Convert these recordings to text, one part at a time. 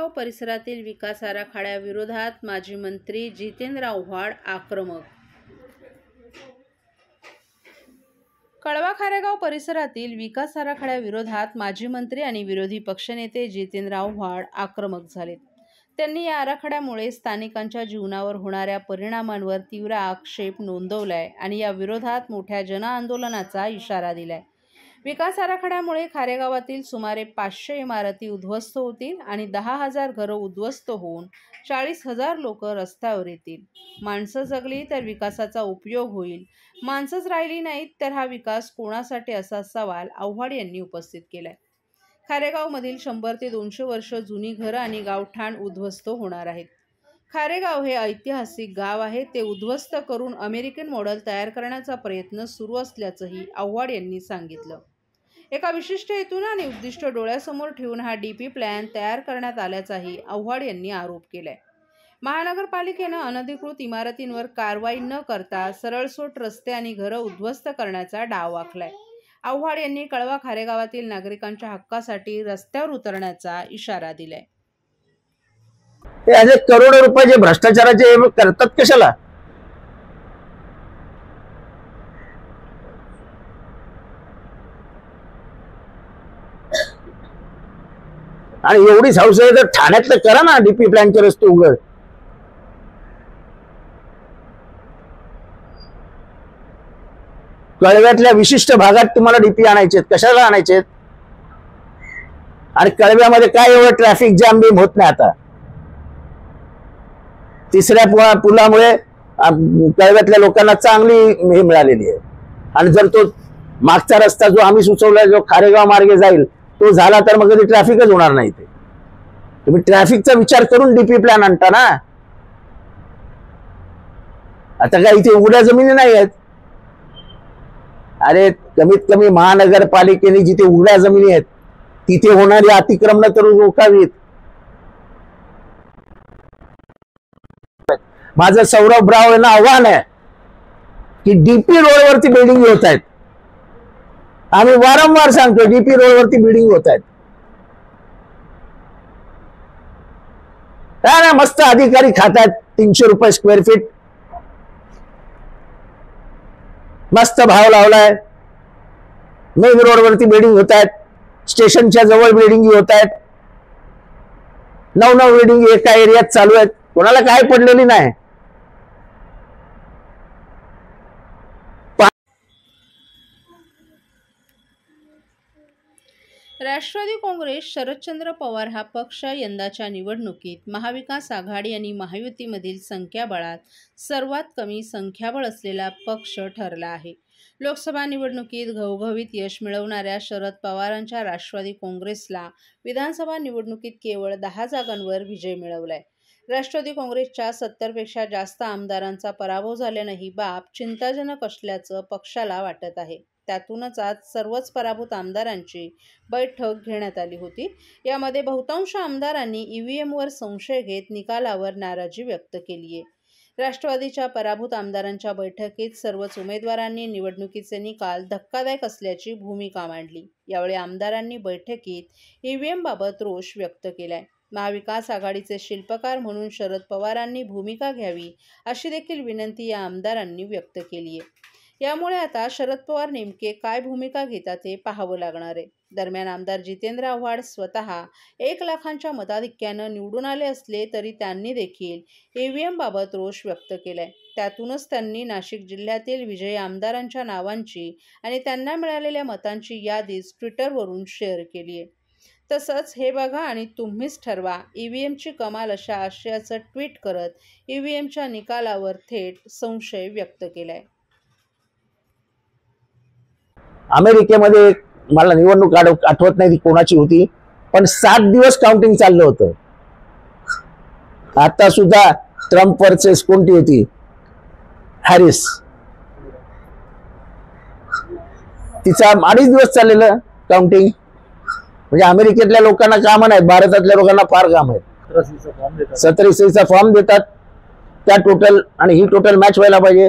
खारेगाव परिसरातील विकास आराखड्याविरोधात माजी मंत्री जितेंद्र आव्हाड आक्रमक. कळवा खारेगाव परिसरातील विकास आराखड्याविरोधात माजी मंत्री आणि विरोधी पक्षनेते जितेंद्र आव्हाड आक्रमक झालेत. त्यांनी या आराखड्यामुळे स्थानिकांच्या जीवनावर होणाऱ्या परिणामांवर तीव्र आक्षेप नोंदवलाय आणि या विरोधात मोठ्या जनआंदोलनाचा इशारा दिलाय. विकास आराखड्यामुळे खारेगावातील सुमारे 500 इमारती उद्ध्वस्त होतील आणि 10,000 घरं उद्ध्वस्त होऊन 40,000 लोक रस्त्यावर येतील. माणसं जगली तर विकासाचा उपयोग होईल, माणसंच राहिली नाहीत तर हा विकास कोणासाठी, असा सवाल आव्हाड यांनी उपस्थित केलाय. खारेगावमधील 100 ते 200 वर्ष जुनी घरं आणि गावठाण उद्ध्वस्त होणार आहेत. खारेगाव हे ऐतिहासिक गाव आहे, ते उद्ध्वस्त करून अमेरिकन मॉडेल तयार करण्याचा प्रयत्न सुरू असल्याचंही आव्हाड यांनी सांगितलं. एका विशिष्ट हेतून आणि उद्दिष्ट डोळ्यासमोर ठेवून हा डीपी प्लॅन तयार करण्यात आल्याचाही आव्हाड यांनी आरोप केलाय. महानगरपालिकेनं अनधिकृत इमारतींवर कारवाई न करता सरळसोट रस्ते आणि घरं उद्ध्वस्त करण्याचा डाव आखलाय. आव्हाड यांनी कळवा खारेगावातील नागरिकांच्या हक्कासाठी रस्त्यावर उतरण्याचा इशारा दिलाय. हे करोडो रुपयाचे भ्रष्टाचाराचे करतात कशाला? आणि एवढीच हौस आहे तर ठाण्यातलं करा ना, डीपी प्लॅनचे रस्ते उघड. कळव्यातल्या विशिष्ट भागात तुम्हाला डीपी आणायचे, कशाला आणायचे? आणि कळव्यामध्ये काय एवढं ट्रॅफिक जॅम बिम होत नाही आता. तिसऱ्या पुलामुळे कळव्यातल्या लोकांना चांगली हे मिळालेली आहे. आणि जर तो मागचा रस्ता जो आम्ही सुचवला, जो खारेगाव मार्गे जाईल, तो झाला तर मग कधी ट्रॅफिकच होणार नाही. ते तुम्ही ट्रॅफिकचा विचार करून डीपी प्लॅन आणता ना. आता काय इथे उघड्या जमिनी नाही आहेत? अरे कमीत कमी महानगरपालिकेने जिथे उघड्या जमिनी आहेत तिथे होणारी अतिक्रमण तर रोखावीत. माझं सौरभ राव यांना आव्हान आहे की डीपी रोडवरती बिल्डिंग होत आहेत. आम्ही वारंवार सांगतो डीपी रोडवरती बिल्डिंग होत आहेत. काय ना मस्त अधिकारी खातात 300 रुपये स्क्वेअर फीट, मस्त भाव लावलाय. मेन रोडवरती बिल्डिंग होत आहेत, स्टेशनच्या जवळ बिल्डिंग होत आहेत. 9 बिल्डिंग एका एरियात चालू आहेत. कोणाला काय पडलेली नाही. राष्ट्रवादी काँग्रेस शरदचंद्र पवार हा पक्ष यंदाच्या निवडणुकीत महाविकास आघाडी आणि महायुतीमधील संख्याबळात सर्वात कमी संख्याबळ असलेला पक्ष ठरला आहे. लोकसभा निवडणुकीत घवघवीत यश मिळवणाऱ्या शरद पवारांच्या राष्ट्रवादी काँग्रेसला विधानसभा निवडणुकीत केवळ 10 जागांवर विजय मिळवलाय. राष्ट्रवादी काँग्रेसच्या 70पेक्षा जास्त आमदारांचा पराभव झाल्यानं ही बाब चिंताजनक असल्याचं पक्षाला वाटत आहे. त्यातूनच आज सर्वच पराभूत आमदारांची बैठक घेण्यात आली होती. यामध्ये बहुतांश आमदारांनी ईव्हीएमवर संशय घेत निकालावर नाराजी व्यक्त केली आहे. राष्ट्रवादीच्या पराभूत आमदारांच्या बैठकीत सर्वच उमेदवारांनी निवडणुकीचे निकाल धक्कादायक असल्याची भूमिका मांडली. यावेळी आमदारांनी बैठकीत ईव्हीएमबाबत रोष व्यक्त केलाय. महाविकास आघाडीचे शिल्पकार म्हणून शरद पवारांनी भूमिका घ्यावी अशी देखील विनंती या आमदारांनी व्यक्त केली आहे. यामुळे आता शरद पवार नेमके काय भूमिका घेतात हे पाहावं लागणार आहे. दरम्यान आमदार जितेंद्र आव्हाड स्वतः 1 लाखांच्या मताधिक्यानं निवडून आले असले तरी त्यांनी देखील ईव्हीएम बाबत रोष व्यक्त केलाय. त्यातूनच त्यांनी नाशिक जिल्ह्यातील विजयी आमदारांच्या नावांची आणि त्यांना मिळालेल्या मतांची यादीच ट्विटरवरून शेअर केली आहे. तसंच हे बघा आणि तुम्हीच ठरवा, ईव्हीएमची कमाल अशा आशयाचं ट्विट करत ईव्हीएमच्या निकालावर थेट संशय व्यक्त केलाय. अमेरिकेमध्ये मला निवडणूक आठवत नाही ती कोणाची होती, पण 7 दिवस काउंटिंग चाललं होतं. आता सुद्धा ट्रम्प वर्सेस कोणती होती, हॅरिस, तिचा 2.5 दिवस चाललेलं काउंटिंग. म्हणजे अमेरिकेतल्या लोकांना काम नाही, भारतातल्या लोकांना फार काम आहे. 17 फॉर्म देतात त्या टोटल, आणि ही टोटल मॅच व्हायला पाहिजे.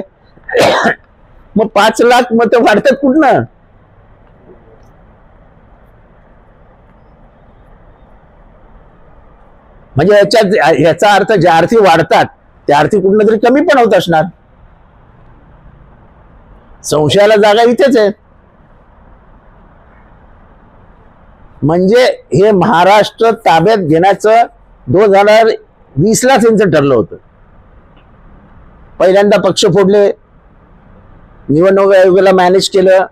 मग 5 लाख मतं वाढतात कुठनं? म्हणजे याचा अर्थ ज्या अर्थी वाढतात त्या अर्थी कुठं तरी कमी पण होत असणार. संशयाला जागा इथेच आहे. म्हणजे हे महाराष्ट्र ताब्यात घेण्याचं 2020ला त्यांचं ठरलं होतं. पहिल्यांदा पक्ष फोडले, निवडणूक आयोगाला मॅनेज केलं.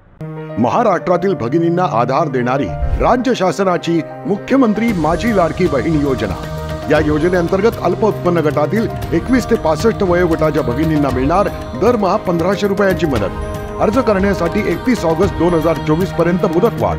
महाराष्ट्रातील भगिनींना आधार देणारी राज्य शासनाची मुख्यमंत्री माझी लाडकी बहीण योजना. या योजनेअंतर्गत अल्प उत्पन्न गटातील 21 ते 65 वयोगटाच्या भगिनींना मिळणार दरमहा 1500 रुपयांची मदत. अर्ज करण्यासाठी 31 ऑगस्ट 2024 पर्यंत मुदतवाढ.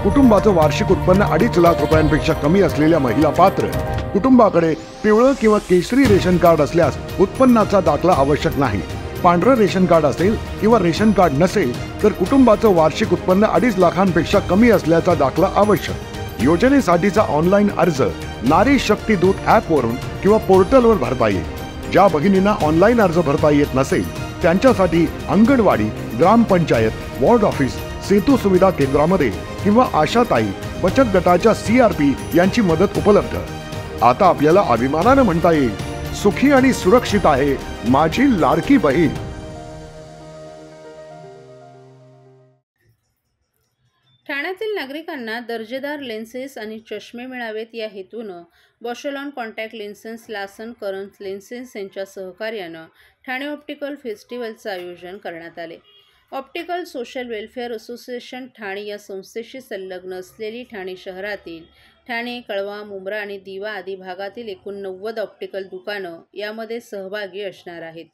कुटुंबाचं वार्षिक उत्पन्न 2.5 लाख रुपयांपेक्षा कमी असलेल्या महिला पात्र. कुटुंबाकडे पिवळं किंवा केशरी रेशन कार्ड असल्यास उत्पन्नाचा दाखला आवश्यक नाही. पांढरं रेशन कार्ड असेल किंवा रेशन कार्ड नसेल तर कुटुंबाचं वार्षिक उत्पन्न 2.5 लाखांपेक्षा कमी असल्याचा दाखला आवश्यक. योजनेसाठीचा ऑनलाईन अर्ज नारी शक्ती दूत ॲपवरून किंवा पोर्टलवर भरता येईल. ज्या भगिनींना ऑनलाईन अर्ज भरता येत नसेल त्यांच्यासाठी अंगणवाडी, ग्रामपंचायत, वॉर्ड ऑफिस, सेतू सुविधा केंद्रामध्ये किंवा आशाताई बचत गटाच्या CRP यांची मदत उपलब्ध. आता आपल्याला अभिमानानं म्हणता येईल, सुखी आणि सुरक्षित आहे माझी लाडकी बहीण. ठाण्यातील नागरिकांना दर्जेदार लेन्सेस आणि चष्मे मिळावेत या हेतूनं बॉशलॉन कॉन्टॅक्ट लेन्सेस लासन करंज लेन्सेस यांच्या सहकार्यानं ठाणे ऑप्टिकल फेस्टिवलचं आयोजन करण्यात आले. Optical social welfare association Thane या संस्थेशी संलग्न असलेली ठाणे शहरातील ठाणे, कळवा, मुंब्रा आणि दिवा आदी भागातील एकूण 90 ऑप्टिकल दुकानं यामध्ये सहभागी असणार आहेत.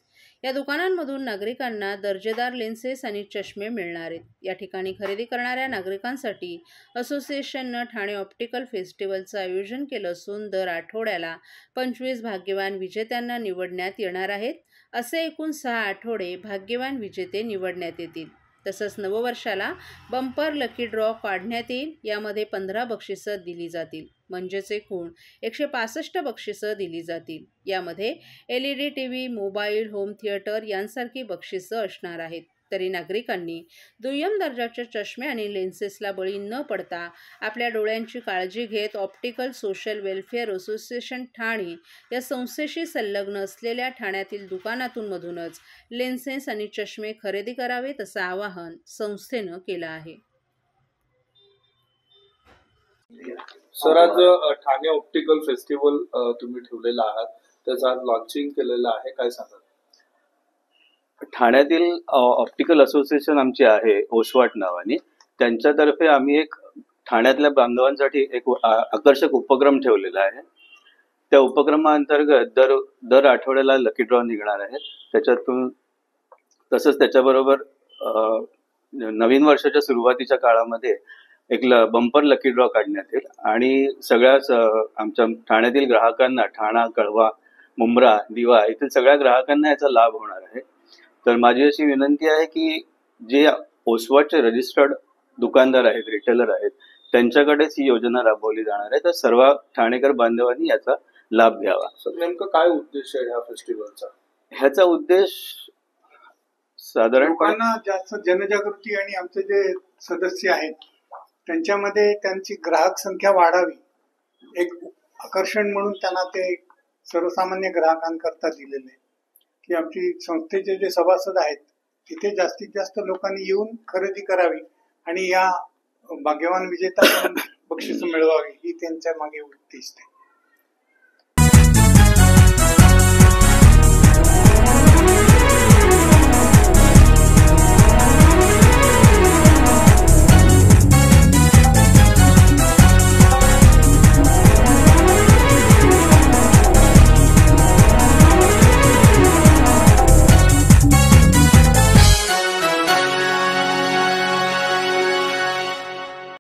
या दुकानांमधून नागरिकांना दर्जेदार लेन्सेस आणि चष्मे मिळणार आहेत. या ठिकाणी खरेदी करणाऱ्या नागरिकांसाठी असोसिएशननं ठाणे ऑप्टिकल फेस्टिवलचं आयोजन केलं असून दर आठवड्याला 25 भाग्यवान विजेत्यांना निवडण्यात येणार आहेत. असे एकूण 6 आठवडे भाग्यवान विजेते निवडण्यात येतील. तसंच नववर्षाला बंपर लकी ड्रॉ काढण्यात येईल. यामध्ये 15 बक्षिसं दिली जातील. म्हणजेच एकूण 165 बक्षिसं दिली जातील. यामध्ये LED TV, mobile, home theatre यांसारखी बक्षिसं असणार आहेत. तरी नागरिकांनी दुय्यम दर्जाचे चष्मे आणि लेन्सेसला बळी न पडता आपल्या डोळ्यांची काळजी घेत optical social welfare association Thane या संस्थेशी संलग्न असलेल्या ठाण्यातील दुकानातून मधूनच लेन्सेस आणि चष्मे खरेदी करावेत असं आवाहन संस्थेनं केलं आहे. सर, आज ठाणे ऑप्टिकल फेस्टिवल तुम्ही ठेवलेला आहात, त्याचं आज लॉन्चिंग केलेलं आहे, काय सांगाल? ठाण्यातील ऑप्टिकल असोसिएशन आमची आहे ओसवाट नावाने. त्यांच्यातर्फे आम्ही एक ठाण्यातल्या बांधवांसाठी एक आकर्षक उपक्रम ठेवलेला आहे. त्या उपक्रमाअंतर्गत दर आठवड्याला लकी ड्रॉ निघणार आहे. त्याच्यातून तसंच त्याच्याबरोबर नवीन वर्षाच्या सुरुवातीच्या काळामध्ये एक बंपर लकी ड्रॉ काढण्यात येईल आणि सगळ्याच आमच्या ठाण्यातील ग्राहकांना, ठाणा, कळवा, मुंब्रा, दिवा येथील सगळ्या ग्राहकांना याचा लाभ होणार आहे. तर माझी अशी विनंती आहे की जे ओसवाटचे रजिस्टर्ड दुकानदार आहेत, रिटेलर आहेत, त्यांच्याकडेच ही योजना राबवली जाणार आहे. तर सर्व ठाणेकर बांधवांनी याचा लाभ घ्यावा. सर, नेमकं काय उद्देश आहे ह्या फेस्टिवलचा? ह्याचा उद्देश साधारणपणे लोकांना जास्त जनजागृती आणि आमचे जे सदस्य आहेत त्यांच्यामध्ये त्यांची ग्राहक संख्या वाढावी, एक आकर्षण म्हणून त्यांना ते सर्वसामान्य ग्राहकांकरता दिलेले आहे की आमची संस्थेचे जे सभासद आहेत तिथे जास्तीत जास्त लोकांनी येऊन खरेदी करावी आणि या भाग्यवान विजेता बक्षीस मिळवावी ही त्यांच्या मागे उद्दिष्ट आहे.